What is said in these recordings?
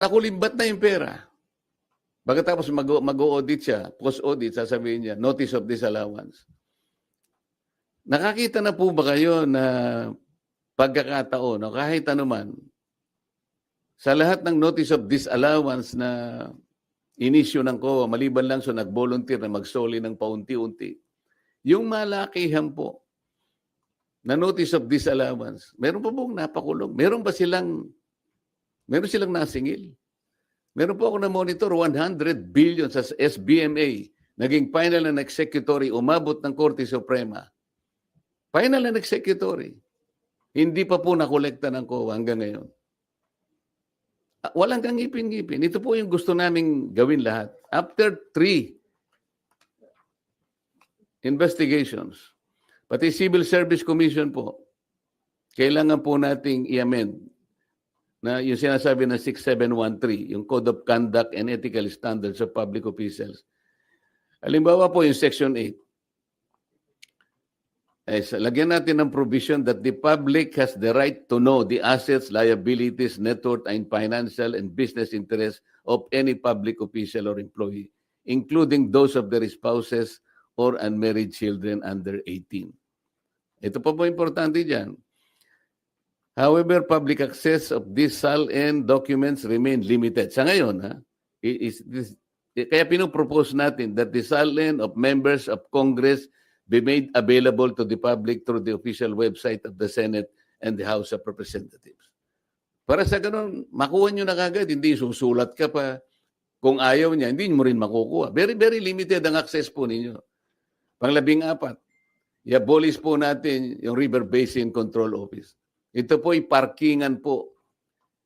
nakulimbat na yung pera. Pagkatapos mag-audit siya, post-audit, sasabihin niya, notice of disallowance. Nakakita na po ba kayo na pagkakataon, o kahit anuman, sa lahat ng notice of disallowance na inisyu ng COA, maliban lang so nag-volunteer na magsoli ng paunti-unti, yung malakihan po na notice of disallowance, meron pa pong napakulong? Meron silang nasingil? Meron po ako na-monitor, 100 billion sa SBMA, naging final and executory, umabot ng Korte Suprema. Final and executory. Hindi pa po nakolekta ng COA hanggang ngayon. Walang kang ngipin-ngipin. Ito po yung gusto naming gawin lahat. After 3 investigations, pati Civil Service Commission po, kailangan po nating i-amend na yung sinasabi ng 6713, yung Code of Conduct and Ethical Standards of Public Officials. Halimbawa po yung Section 8. Lagyan natin ng provision that the public has the right to know the assets, liabilities, net worth, and financial and business interests of any public official or employee, including those of their spouses or unmarried children under 18. Ito pa po importante dyan. However, public access of these SALN documents remain limited. Sa ngayon, kaya pinopropose natin that the SALN of members of Congress be made available to the public through the official website of the Senate and the House of Representatives. Para sa ganun, makuha nyo na kagad, hindi susulat ka pa. Kung ayaw niya, hindi mo rin makukuha. Very, very limited ang access po ninyo. Pang-14, i-abolish po natin yung River Basin Control Office. Ito po ay parkingan po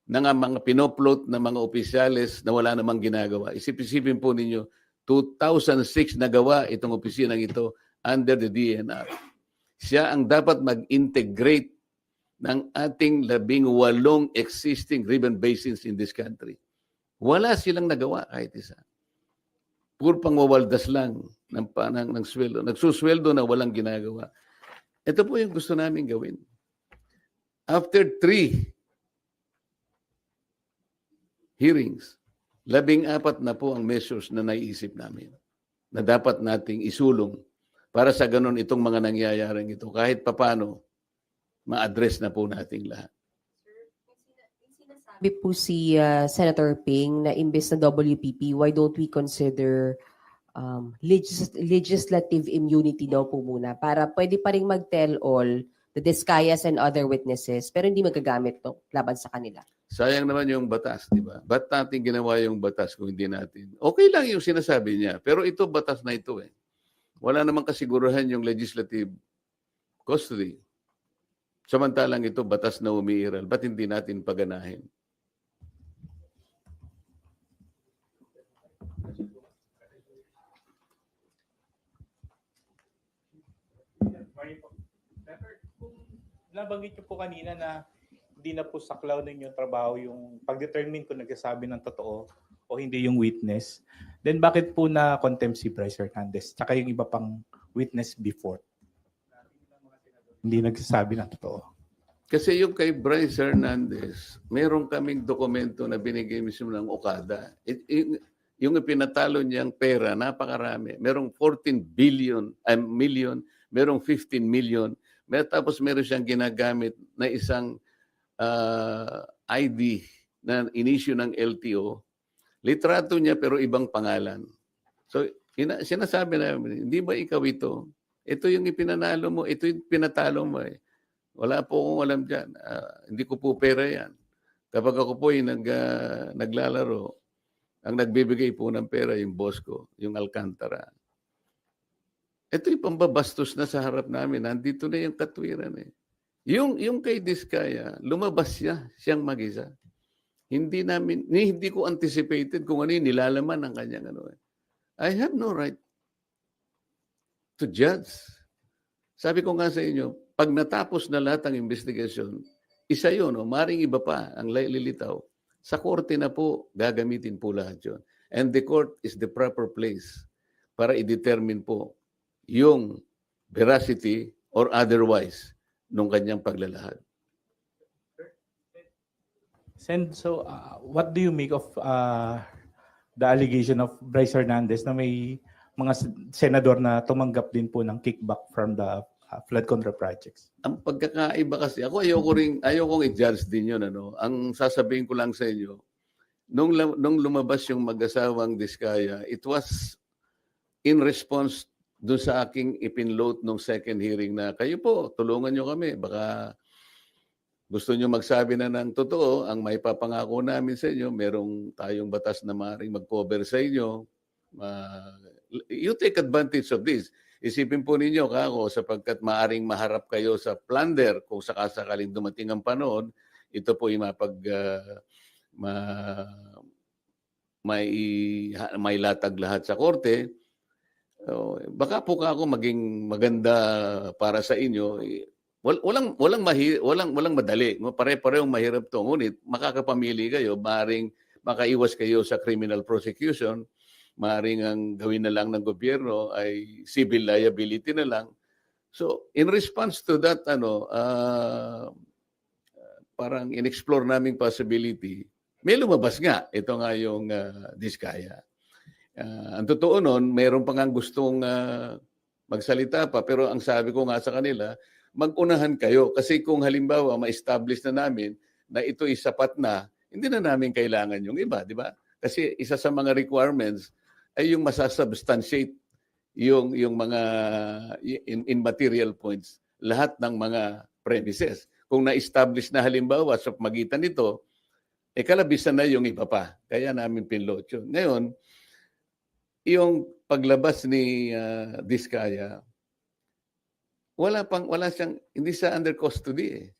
ng mga pinopload na mga opisyales na wala namang ginagawa. Isipin po ninyo, 2006 nagawa itong opisinang ito under the DNR. Siya ang dapat mag-integrate ng ating 18 existing river basins in this country. Wala silang nagawa kahit isa. Puro pangwawaldas lang ng sweldo. Nagsusweldo na walang ginagawa. Ito po yung gusto namin gawin. After 3 hearings, 14 na po ang measures na naiisip namin na dapat nating isulong para sa ganun itong mga nangyayaring ito. Kahit papano, ma-address na po nating lahat. Sabi po si Senator Ping na imbes na WPP, why don't we consider legislative immunity daw po muna para pwede pa rin mag-tell all the Discayas and other witnesses pero hindi magagamit to laban sa kanila. Sayang naman yung batas, di ba? Ba't natin ginawa yung batas kung hindi natin? Okay lang yung sinasabi niya, pero ito batas na ito eh. Wala namang kasiguruhan yung legislative custody. Samantalang ito batas na umiiral, ba't hindi natin paganahin? Nabanggit niyo po kanina na hindi na po saklaw ninyo trabaho yung pag-determine kung nagsasabi ng totoo o hindi yung witness. Then bakit po na contempt si Bryce Hernandez tsaka yung iba pang witness before? Hindi nagsasabi ng totoo. Kasi yung kay Bryce Hernandez, meron kaming dokumento na binigay mismo ng Okada. Yung ipinatalo niyang pera, napakarami. Merong 14 million, merong 15 million. Tapos meron siyang ginagamit na isang ID na inisyu ng LTO. Litrato niya pero ibang pangalan. So, sinasabi namin, hindi ba ikaw ito? Ito yung ipinanalo mo, ito yung pinatalo mo eh. Wala po akong alam dyan. Hindi ko po pera yan. Kapag ako po yung naglalaro, ang nagbibigay po ng pera yung boss ko, yung Alcantara. Ito yung pambabastos na sa harap namin. Nandito na yung katwiran eh. Yung kay Diskaya, lumabas siyang mag-isa. Hindi ko anticipated kung ano yung nilalaman ng kanyang ano eh. I have no right to judge. Sabi ko nga sa inyo, pag natapos na lahat ng investigasyon, isa yun, maring iba pa ang lilitaw. Sa korte na po, gagamitin po lahat yun. And the court is the proper place para i-determine po yung veracity or otherwise nung kanyang paglalahad. So, what do you make of the allegation of Bryce Hernandez na may mga senador na tumanggap din po ng kickback from the flood control projects? Ang pagkakaiba kasi, ako ayokong i-judge din yun. Ano? Ang sasabihin ko lang sa inyo, nung lumabas yung mag-asawang Diskaya, it was in response doon sa aking ipinload nung second hearing na kayo po, tulungan nyo kami. Baka gusto nyo magsabi na ng totoo, ang may papangako namin sa inyo, merong tayong batas na maaaring mag-cover sa inyo. You take advantage of this. Isipin po ninyo kako sapagkat maaaring maharap kayo sa plunder kung sakasakaling dumating ang panahon, ito po yung may latag lahat sa korte. Baka po ako maging maganda para sa inyo. Walang madali. Pare-parehong mahirap to. Ngunit makakapamili kayo, maaaring makaiwas kayo sa criminal prosecution, maaaring ang gawin na lang ng gobyerno ay civil liability na lang. So, in response to that, parang in-explore naming possibility, may lumabas nga. Ito nga yung Diskaya. Ang totoo nun, mayroon pa nga gustong magsalita pa, pero ang sabi ko nga sa kanila, mag-unahan kayo. Kasi kung halimbawa ma-establish na namin na ito ay sapat na, hindi na namin kailangan yung iba, di ba? Kasi isa sa mga requirements ay yung masasubstantiate yung mga in material points, lahat ng mga premises. Kung na-establish na halimbawa sa magitan nito, kalabisan na yung iba pa. Kaya namin pinload yun. Ngayon, yung paglabas ni Diskaya, wala siyang, hindi siya under custody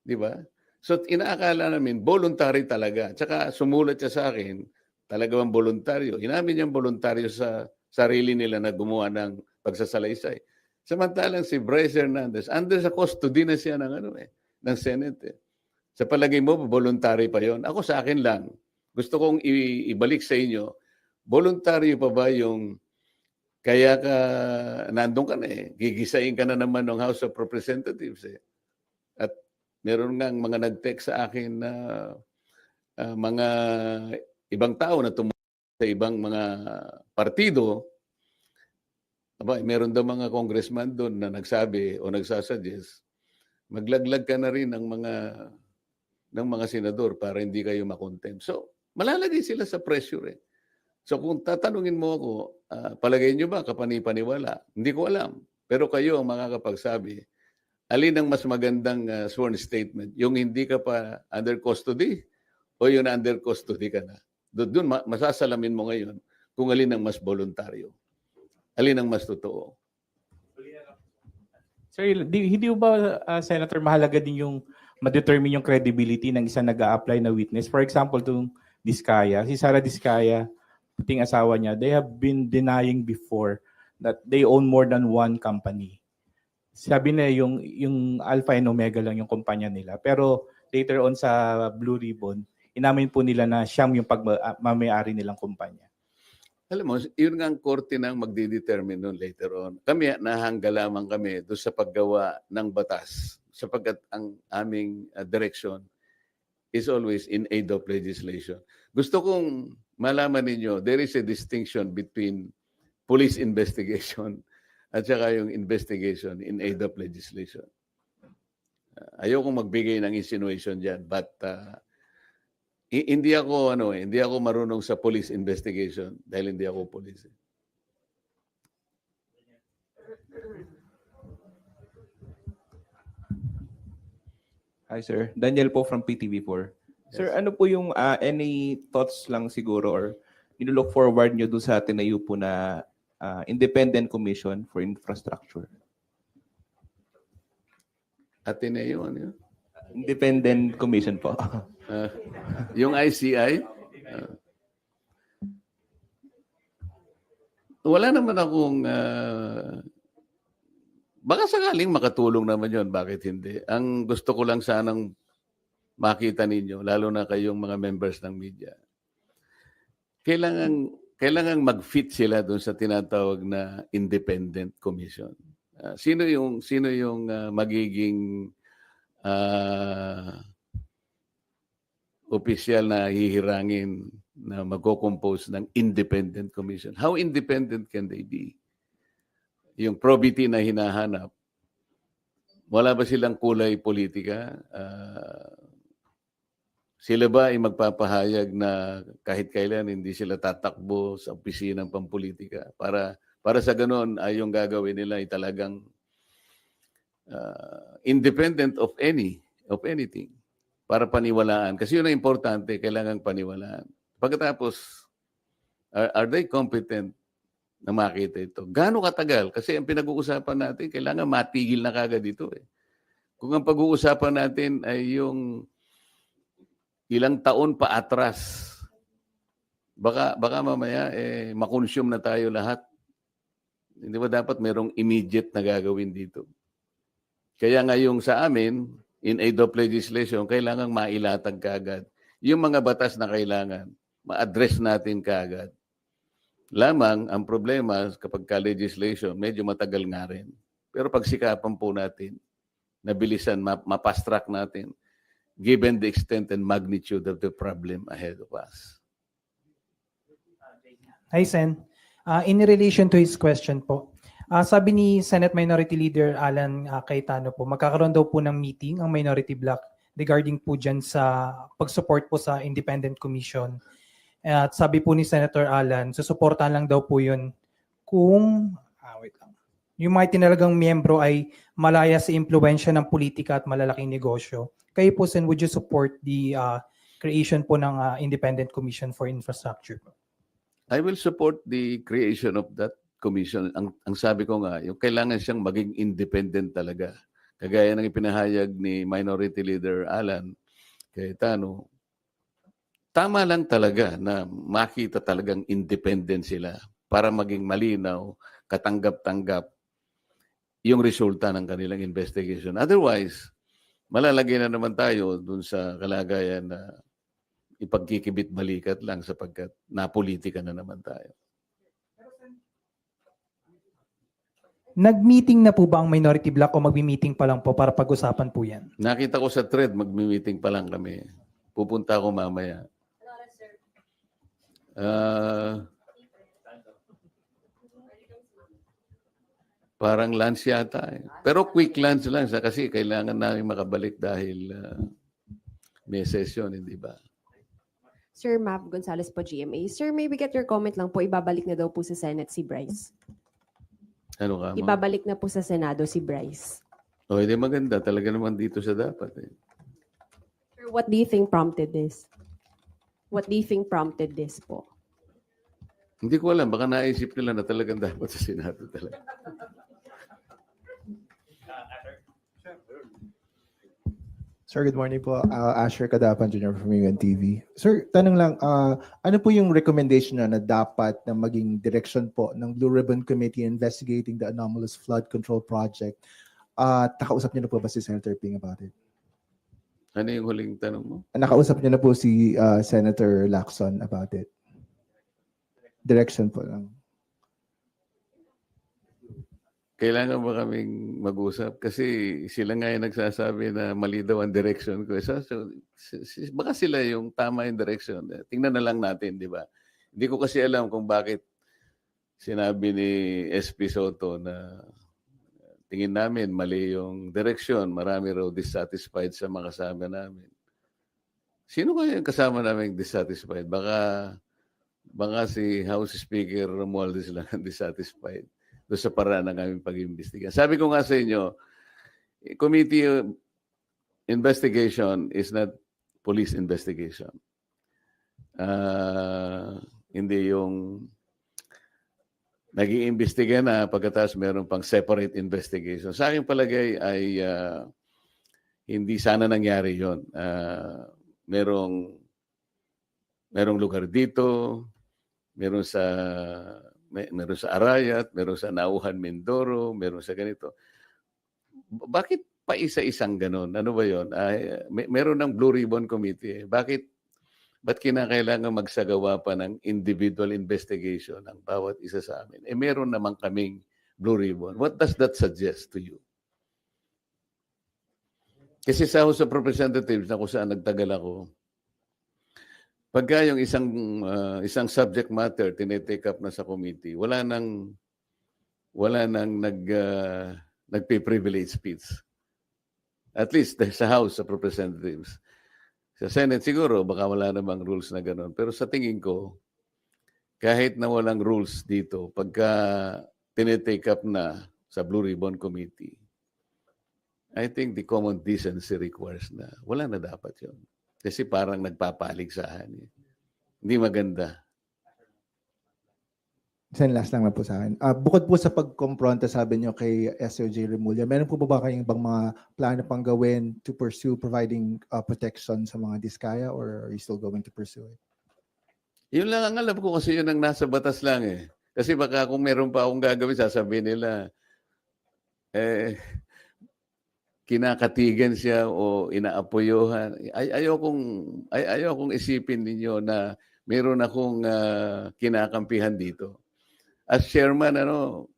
di ba? So inaakala namin voluntary talaga. Tsaka sumulat siya sa akin, talagang voluntaryo. Inamin niyang voluntaryo sa sarili nila na gumawa ng pagsasalaysay. Samantalang si Bryce Hernandez, under sa custody na siya ng Senate. Sa palagay mo, voluntary pa yon? Ako sa akin lang. Gusto kong ibalik sa inyo, voluntary pa ba yung kaya ka nandun ka na gigisain ka na naman ng House of Representatives At meron ngang mga nag-text sa akin na mga ibang tao na tumulong sa ibang mga partido. Meron daw mga congressman doon na nagsabi o nagsasuggest, maglaglag ka na rin ng mga senador para hindi kayo makontempt. So, malalagay sila sa pressure So kung tatanungin mo ako, palagay nyo ba kapani-paniwala? Hindi ko alam. Pero kayo ang makakapagsabi, alin ang mas magandang sworn statement? Yung hindi ka pa under custody o yung under custody ka na? Doon masasalamin mo ngayon kung alin ang mas voluntaryo. Alin ang mas totoo. Sir, hindi ba, Senator, mahalaga din yung ma-determine yung credibility ng isang nag-a-apply na witness? For example, itong Diskaya, si Sara Diskaya, puting asawa niya, they have been denying before that they own more than one company. Sabi na yung Alpha and Omega lang yung kumpanya nila. Pero later on sa Blue Ribbon, inamin po nila na siyam yung pagmamayari nilang kumpanya. Alam mo, yun nga ang korte nang magdidetermine nun later on. Kami, nahangga lamang kami doon sa paggawa ng batas sapagkat ang aming direction is always in aid of legislation. Gusto kong malaman ninyo, there is a distinction between police investigation at saka yung investigation in aid of legislation. Ayokong magbigay ng insinuation dyan, but hindi ako marunong sa police investigation dahil hindi ako police. Hi sir, Daniel po from PTV4. Sir, ano po yung any thoughts lang siguro or nilook forward nyo doon sa tinayo po na Independent Commission for Infrastructure? Ateneo, ano yun? Independent Commission po. Yung ICI? Wala naman akong... baka sakaling makatulong naman yon, bakit hindi? Ang gusto ko lang sanang makita ninyo, lalo na kayong mga members ng media, kailangan mag-fit sila doon sa tinatawag na Independent Commission. Sino yung magiging opisyal na hihirangin na magko-compose ng independent commission. How independent can they be? Yung probity na hinahanap, wala ba silang kulay politika? Sila ba ay magpapahayag na kahit kailan hindi sila tatakbo sa opisinang pampolitika? Para sa ganun ay yung gagawin nila ay talagang independent of anything. Para paniwalaan. Kasi yun ang importante, kailangan paniwalaan. Pagkatapos, are they competent na makita ito? Gaano katagal? Kasi ang pinag-uusapan natin, kailangan matigil na kagad ito. Kung ang pag-uusapan natin ay yung ilang taon pa atras, baka mamaya makonsume na tayo lahat. Hindi ba dapat merong immediate na gagawin dito? Kaya ngayong sa amin, in aid of legislation, kailangang mailatag kaagad. Yung mga batas na kailangan, ma-address natin kaagad. Lamang, ang problema kapag ka-legislation, medyo matagal nga rin. Pero pagsikapan po natin, nabilisan, mapast-track natin, given the extent and magnitude of the problem ahead of us. Hi, Sen. In relation to his question po, sabi ni Senate Minority Leader Alan Cayetano po, magkakaroon daw po ng meeting ang Minority Bloc regarding po dyan sa pag-support po sa Independent Commission. At sabi po ni Senator Alan, susuportahan lang daw po yun kung, wait lang, yung mga tinalagang miyembro ay malaya sa impluensya ng politika at malalaking negosyo. Kayo po, Sen, would you support the creation po ng Independent Commission for Infrastructure? I will support the creation of that commission. Ang sabi ko nga, yung kailangan siyang maging independent talaga. Kagaya ng ipinahayag ni Minority Leader Alan Cayetano, tama lang talaga na makita talagang independent sila para maging malinaw, katanggap-tanggap yung resulta ng kanilang investigation. Otherwise, malalagay na naman tayo dun sa kalagayan na ipagkikibit-balikat lang sapagkat napolitika na naman tayo. Nag-meeting na po ba ang Minority Bloc o magmi-meeting pa lang po para pag-usapan po yan? Nakita ko sa thread, magmi-meeting pa lang kami. Pupunta ako mamaya. Parang lunch yata. Pero quick lunch lang kasi kailangan namin makabalik dahil may session, hindi ba? Sir Mav Gonzales po, GMA. Sir, may we get your comment lang po, ibabalik na daw po sa Senate si Bryce. Ano ka mo? Ibabalik na po sa Senado si Bryce. O, hindi maganda. Talaga naman dito siya dapat. Sir, what do you think prompted this? What do you think prompted this po? Hindi ko alam. Baka naisip nila na talagang dapat sa Senado talaga. Sir, good morning po. Asher Kadapan Jr. from UNTV. Sir, tanong lang, ano po yung recommendation na dapat na maging direction po ng Blue Ribbon Committee investigating the anomalous flood control project? Nakausap niyo na po ba si Senator Ping about it? Ano yung huling tanong mo? Nakausap niyo na po si Senator Lacson about it? Direction po lang. Kailangan ba kaming mag-usap? Kasi sila nga yung nagsasabi na mali daw ang direction ko. Baka sila yung tama yung direction. Tingnan na lang natin, di ba? Hindi ko kasi alam kung bakit sinabi ni SP Soto na tingin namin mali yung direction. Marami raw dissatisfied sa mga kasama namin. Sino kaya yung kasama namin dissatisfied? Baka si House Speaker Romualdez lang ang dissatisfied doon sa paraan ng aming pag-imbestiga. Sabi ko nga sa inyo, committee investigation is not police investigation. Hindi yung nag-iimbestiga na pagkatapos meron pang separate investigation. Sa aking palagay ay hindi sana nangyari yon. Merong lugar dito, meron sa Arayat, meron sa Nauhan, Mindoro, meron sa ganito. Bakit pa isa-isang ganon? Ano ba yun? Meron ng Blue Ribbon Committee. Ba't kinakailangan magsagawa pa ng individual investigation ng bawat isa sa amin? Meron naman kaming Blue Ribbon. What does that suggest to you? Kasi sa House of Representatives na kung saan nagtagal ako, Pagka yung isang subject matter tinetake up na sa committee, wala nang nagpe-privilege speech. At least sa House of Representatives. Sa Senate siguro baka wala namang rules na gano'n. Pero sa tingin ko, kahit na walang rules dito, pagka tinetake up na sa Blue Ribbon Committee, I think the common decency requires na wala na dapat yun. Kasi parang nagpapaligsahan. Hindi maganda. Sen, last lang na po sa akin. Bukod po sa pagkompronta, sabi niyo kay SOJ Remulla, meron po ba kayong ibang mga plano pang gawin to pursue providing protection sa mga diskaya, or are you still going to pursue it? Yun lang ang alam ko kasi yun ang nasa batas lang eh. Kasi baka kung meron pa akong gagawin, sasabihin nila, kinakatigan siya o inaapoyohan. Ayokong isipin ninyo na meron akong kinakampihan dito. As chairman,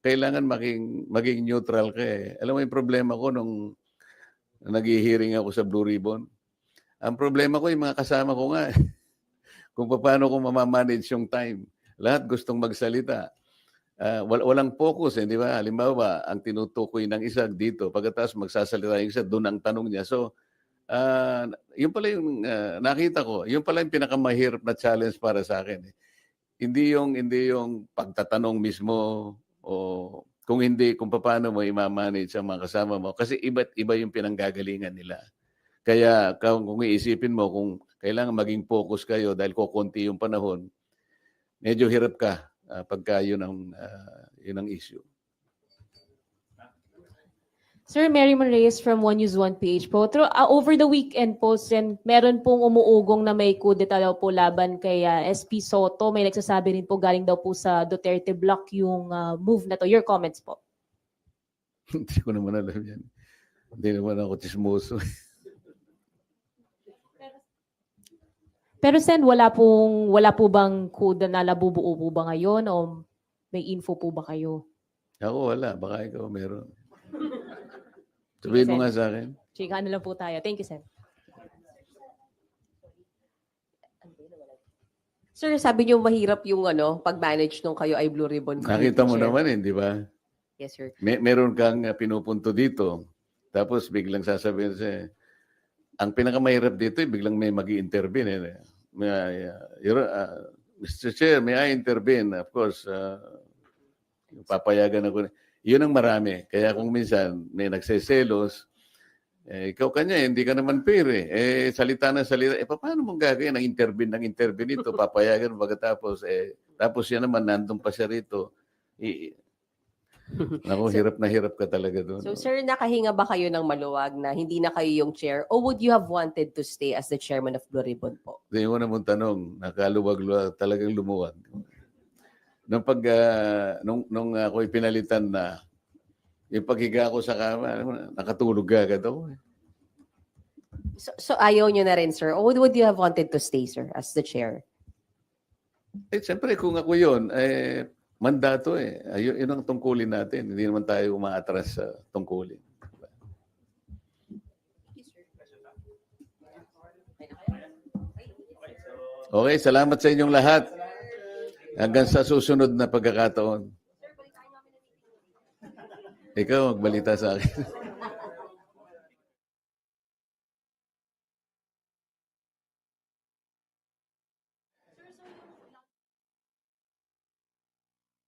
kailangan maging neutral ka eh. Alam mo yung problema ko nung nag-hearing ako sa Blue Ribbon? Ang problema ko yung mga kasama ko nga. Kung paano ko mamamanage yung time. Lahat gustong magsalita. Walang focus, di ba? Halimbawa, ang tinutukoy ng isa dito, pagkatapos magsasalita yung isa, doon ang tanong niya. So, yun pala yung nakita ko. Yun pala yung pinakamahirap na challenge para sa akin. Eh. Hindi yung pagtatanong mismo o kung paano mo i-manage ang mga kasama mo. Kasi iba't iba yung pinanggagalingan nila. Kaya kung iisipin mo, kung kailangan maging focus kayo dahil kukunti yung panahon, medyo hirap ka pagka yun ang issue. Sir, Mary Reyes from One News One PH po. Over the weekend po, meron pong umuugong na may kudeta daw po laban kay SP Soto. May nagsasabi rin po galing daw po sa Duterte Block yung move na to. Your comments po. Hindi ko naman alam yan. Hindi naman ako chismoso. Pero wala po bang kuda na nabubuo po ba ngayon o may info po ba kayo? Ako wala. Baka ikaw meron. Sabihin mo nga sa akin. Chika na lang po tayo. Thank you, Sen. Sir, sabi niyo mahirap yung pag-manage nung kayo ay Blue Ribbon Committee Nakita mo Chair. naman di ba? Yes, sir. Meron kang pinupunto dito. Tapos biglang sasabihin siya, ang pinakamahirap dito, biglang may mag-i-intervene. Mr. Chair, may I intervene? Of course, papayagan ako. Yun ang marami. Kaya kung minsan may nagseselos, ikaw kanya, hindi ka naman fair eh. Salita na salita. Paano mong gagawin ng intervene ito? Papayagan pagkatapos. Tapos yan naman, nandun pa siya rito. Naku, hirap na hirap ka talaga doon. So, sir, nakahinga ba kayo ng maluwag na hindi na kayo yung chair? Or would you have wanted to stay as the chairman of Blue Ribbon po? Hindi mo naman tanong, nakaluwag-luwag, talagang lumuwag. Nung ako'y pinalitan na, yung paghiga ko sa kama, nakatulog agad ako. So ayaw nyo na rin, sir? Or would you have wanted to stay, sir, as the chair? Siyempre, kung ako yun, mandato yun ang tungkulin natin. Hindi naman tayo umaatras sa tungkulin. Okay, salamat sa inyong lahat. Hanggang sa susunod na pagkakataon. Ikaw, magbalita sa akin.